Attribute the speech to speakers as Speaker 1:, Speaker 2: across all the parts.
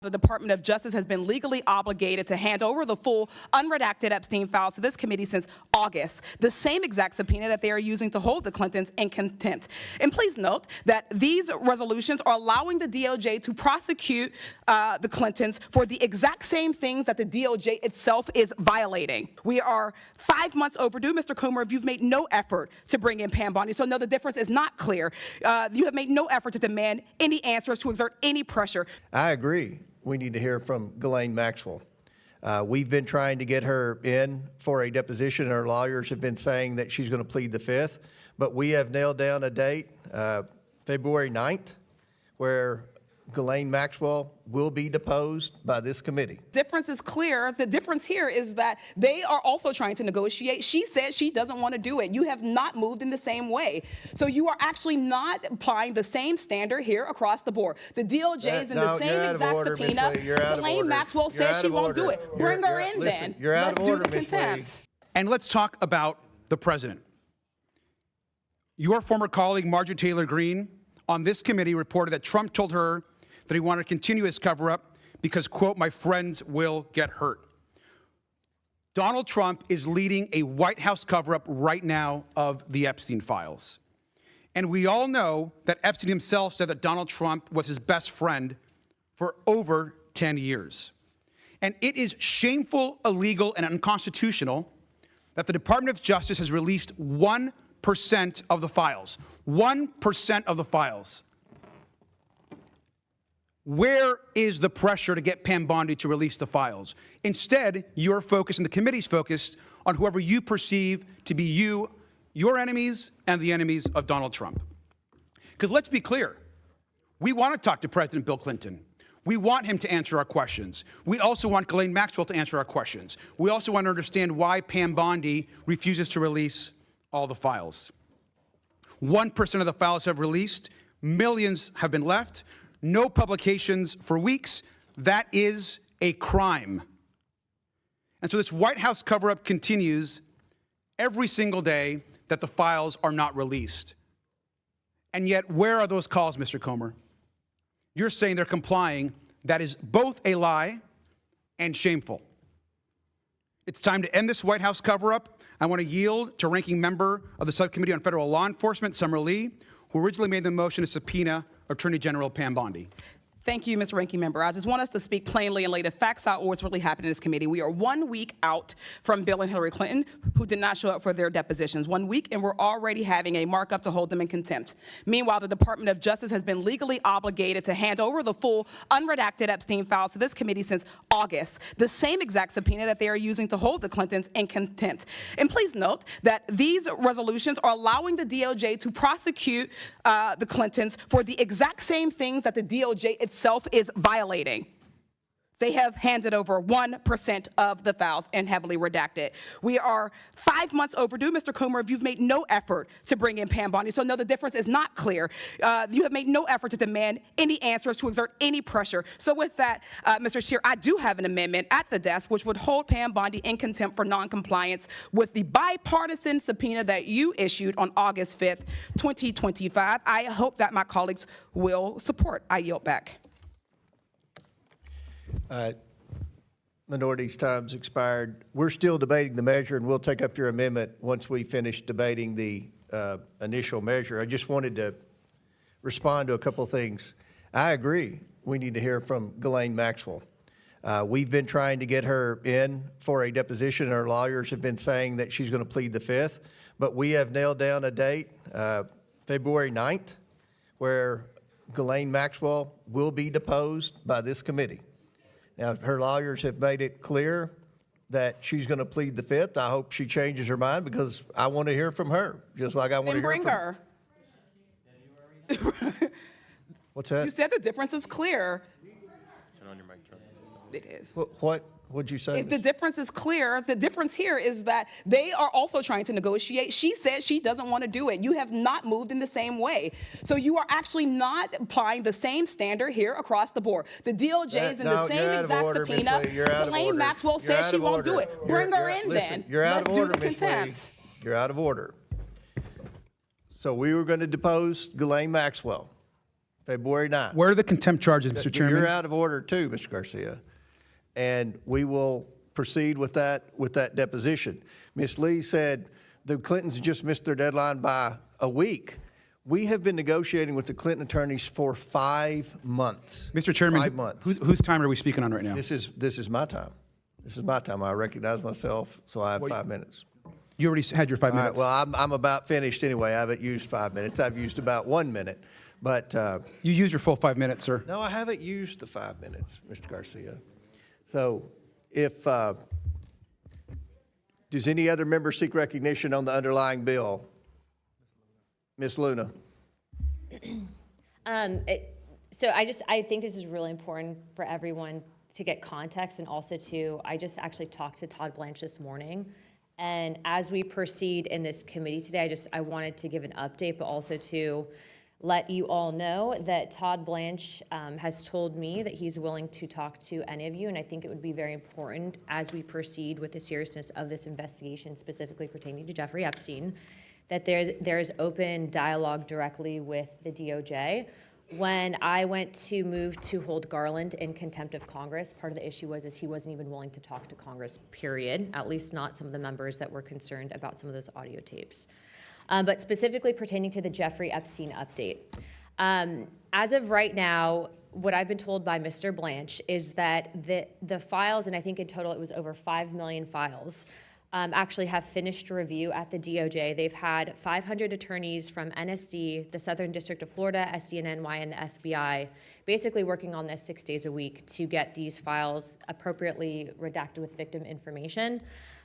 Speaker 1: The Department of Justice has been legally obligated to hand over the full unredacted Epstein files to this committee since August, the same exact subpoena that they are using to hold the Clintons in contempt. And please note that these resolutions are allowing the DOJ to prosecute the Clintons for the exact same things that the DOJ itself is violating. We are 5 months overdue, Mr. Coomer, if you've made no effort to bring in Pam Bondi. So no, the difference is not clear. You have made no effort to demand any answers, to exert any pressure.
Speaker 2: I agree. We need to hear from Ghislaine Maxwell. We've been trying to get her in for a deposition, and our lawyers have been saying that she's going to plead the 5th, but we have nailed down a date, February 9th, where Ghislaine Maxwell will be deposed by this committee.
Speaker 1: Difference is clear. The difference here is that they are also trying to negotiate. She says she doesn't want to do it. You have not moved in the same way. So you are actually not applying the same standard here across the board. The DOJ is in the same exact subpoena. Ghislaine Maxwell says she won't do it. Bring her in then.
Speaker 2: You're out of order, Ms. Lee.
Speaker 3: And let's talk about the president. Your former colleague, Marjorie Taylor Greene, on this committee reported that Trump told her that he wanted to continue his cover-up because, quote, my friends will get hurt. Donald Trump is leading a White House cover-up right now of the Epstein files. And we all know that Epstein himself said that Donald Trump was his best friend for over 10 years. And it is shameful, illegal, and unconstitutional that the Department of Justice has released 1% of the files. 1% of the files. Where is the pressure to get Pam Bondi to release the files? Instead, you're focused, and the committee's focused, on whoever you perceive to be your enemies, and the enemies of Donald Trump. Because let's be clear, we want to talk to President Bill Clinton. We want him to answer our questions. We also want Ghislaine Maxwell to answer our questions. We also want to understand why Pam Bondi refuses to release all the files. 1% of the files have released. Millions have been left. No publications for weeks. That is a crime. And so this White House cover-up continues every single day that the files are not released. And yet, where are those calls, Mr. Comer? You're saying they're complying. That is both a lie and shameful. It's time to end this White House cover-up. I want to yield to Ranking Member of the Subcommittee on Federal Law Enforcement, Summer Lee, who originally made the motion to subpoena Attorney General Pam Bondi.
Speaker 1: Thank you, Mr. Ranking Member. I just want us to speak plainly and lay the facts out what's really happened in this committee. We are 1 week out from Bill and Hillary Clinton, who did not show up for their depositions. 1 week, and we're already having a markup to hold them in contempt. Meanwhile, the Department of Justice has been legally obligated to hand over the full unredacted Epstein files to this committee since August, the same exact subpoena that they are using to hold the Clintons in contempt. And please note that these resolutions are allowing the DOJ to prosecute the Clintons for the exact same things that the DOJ itself is violating. They have handed over 1% of the files and heavily redacted. We are 5 months overdue, Mr. Coomer, if you've made no effort to bring in Pam Bondi. So no, the difference is not clear. You have made no effort to demand any answers, to exert any pressure. So with that, Mr. Chair, I do have an amendment at the desk which would hold Pam Bondi in contempt for noncompliance with the bipartisan subpoena that you issued on August 5th, 2025. I hope that my colleagues will support. I yield back.
Speaker 2: Minority's time's expired. We're still debating the measure, and we'll take up your amendment once we finish debating the initial measure. I just wanted to respond to a couple of things. I agree. We need to hear from Ghislaine Maxwell. We've been trying to get her in for a deposition, and our lawyers have been saying that she's going to plead the 5th, but we have nailed down a date, February 9th, where Ghislaine Maxwell will be deposed by this committee. Now, her lawyers have made it clear that she's going to plead the 5th. I hope she changes her mind, because I want to hear from her, just like I want to hear from her. What's that?
Speaker 1: You said the difference is clear.
Speaker 4: Turn on your mic, Trump.
Speaker 1: It is.
Speaker 2: What would you say?
Speaker 1: If the difference is clear, the difference here is that they are also trying to negotiate. She says she doesn't want to do it. You have not moved in the same way. So you are actually not applying the same standard here across the board. The DOJ is in the same exact subpoena. Ghislaine Maxwell says she won't do it. Bring her in then.
Speaker 2: You're out of order, Ms. Lee. You're out of order. So we were going to depose Ghislaine Maxwell. February 9th.
Speaker 3: Where are the contempt charges, Mr. Chairman?
Speaker 2: You're out of order too, Mr. Garcia. And we will proceed with that deposition. Ms. Lee said the Clintons just missed their deadline by a week. We have been negotiating with the Clinton attorneys for 5 months.
Speaker 3: Mr. Chairman,
Speaker 2: 5 months.
Speaker 3: whose time are we speaking on right now?
Speaker 2: This is my time. This is my time. I recognize myself, so I have 5 minutes.
Speaker 3: You already had your 5
Speaker 2: All right,
Speaker 3: minutes.
Speaker 2: well, I'm about finished anyway. I haven't used 5 minutes. I've used about 1 minute. But
Speaker 3: You used your full 5 minutes, sir.
Speaker 2: no, I haven't used the 5 minutes, Mr. Garcia. So if, does any other member seek recognition on the underlying bill? Ms. Luna?
Speaker 5: So I think this is really important for everyone to get context, and also I just actually talked to Todd Blanche this morning. And as we proceed in this committee today, I wanted to give an update, but also to let you all know that Todd Blanche has told me that he's willing to talk to any of you, and I think it would be very important as we proceed with the seriousness of this investigation, specifically pertaining to Jeffrey Epstein, that there's open dialogue directly with the DOJ. When I went to move to hold Garland in contempt of Congress, part of the issue was he wasn't even willing to talk to Congress, period, at least not some of the members that were concerned about some of those audio tapes. But specifically pertaining to the Jeffrey Epstein update. As of right now, what I've been told by Mr. Blanche is that the files, and I think in total it was over 5 million files, actually have finished review at the DOJ. They've had 500 attorneys from NSD, the Southern District of Florida, SDNY, and the FBI, basically working on this 6 days a week to get these files appropriately redacted with victim information.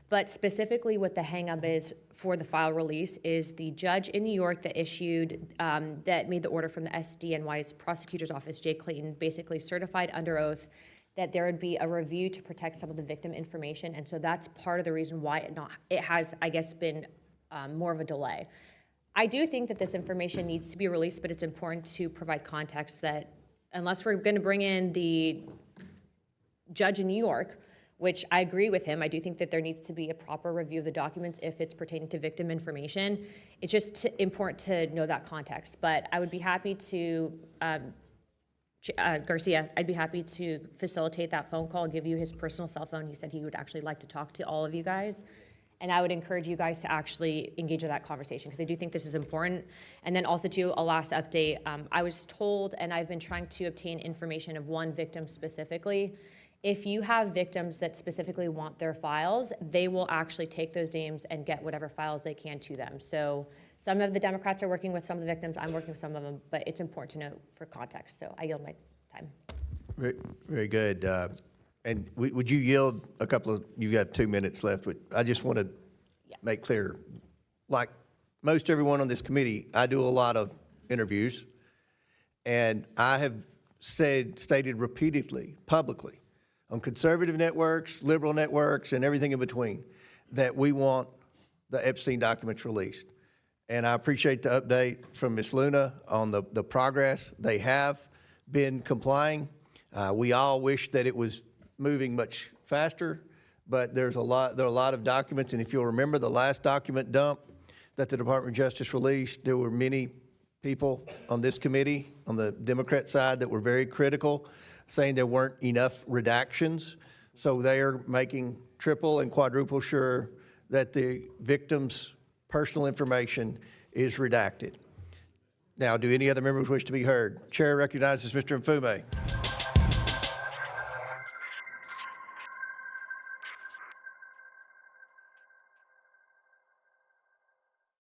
Speaker 5: But specifically what the hang-up is for the file release is the judge in New York that issued, that made the order from the SDNY's prosecutor's office, Jay Clayton, basically certified under oath that there would be a review to protect some of the victim information. And so that's part of the reason why it has, I guess, been more of a delay. I do think that this information needs to be released, but it's important to provide context that unless we're gonna bring in the judge in New York, which I agree with him, I do think that there needs to be a proper review of the documents if it's pertaining to victim information. It's just important to know that context. But I would be happy to, Garcia, I'd be happy to facilitate that phone call, give you his personal cell phone. He said he would actually like to talk to all of you guys. And I would encourage you guys to actually engage in that conversation because I do think this is important. And then also to a last update, I was told, and I've been trying to obtain information of one victim specifically. If you have victims that specifically want their files, they will actually take those names and get whatever files they can to them. So some of the Democrats are working with some of the victims, I'm working with some of them, but it's important to know for context. So I yield my time.
Speaker 2: Very, very good. And would you yield a couple of, you got 2 minutes left, but I just want to make clear, like most everyone on this committee, I do a lot of interviews, and I have stated repeatedly, publicly, on conservative networks, liberal networks, and everything in between, that we want the Epstein documents released. And I appreciate the update from Ms. Luna on the progress. They have been complying. We all wish that it was moving much faster, but there are a lot of documents, and if you'll remember the last document dump that the Department of Justice released, there were many people on this committee, on the Democrat side, that were very critical, saying there weren't enough redactions. So they are making triple and quadruple sure that the victim's personal information is redacted. Now, do any other members wish to be heard? Chair recognizes Mr. Mfume.